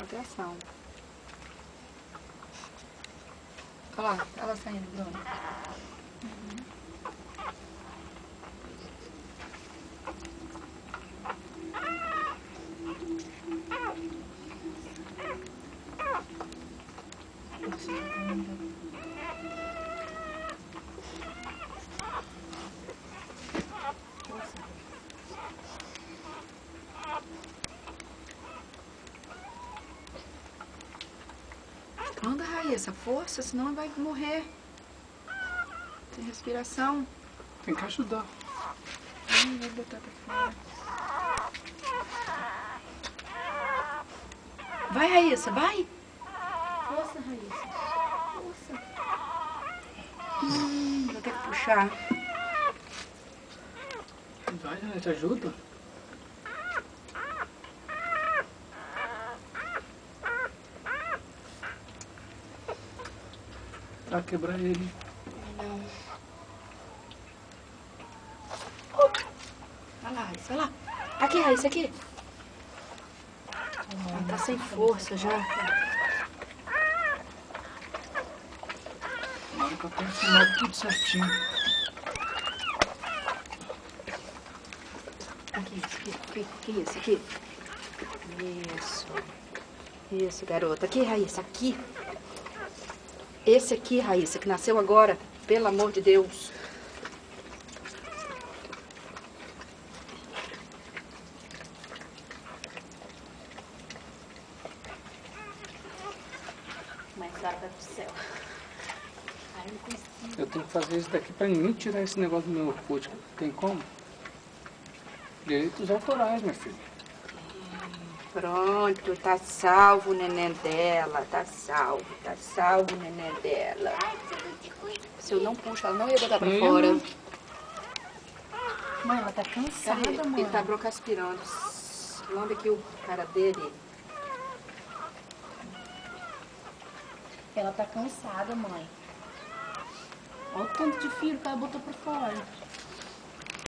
contração. Olha lá, ela saindo, Bruno. Anda, Raíssa, força, senão vai morrer. Tem respiração. Tem que ajudar. Vou botar pra fora. Vai, Raíssa, vai. Força, Raíssa. Força. Vou ter que puxar. Vai, né? Te ajuda. Pra quebrar ele. Não. Olha lá, Raíssa, olha lá. Aqui, Raíssa, aqui. Ela tá sem força já. Na hora que eu tenho que ensinar tudo certinho. Aqui, isso, aqui. Isso. Isso, garota. Aqui, Raíssa, aqui. Esse aqui, Raíssa, que nasceu agora. Pelo amor de Deus. Mãe, senhora vai pro céu. Ai, não consigo. Eu tenho que fazer isso daqui pra ninguém tirar esse negócio do meu corpo. Tem como? Direitos autorais, minha filha. Pronto, tá salvo o neném dela. Tá salvo o neném dela. Se eu não puxo, ela não ia botar pra Não ia, fora. não. Mãe, ela tá cansada, mãe. Ele tá broncoaspirando. Lambe aqui o cara dele. Ela tá cansada, mãe. Olha o tanto de fio que ela botou pra fora.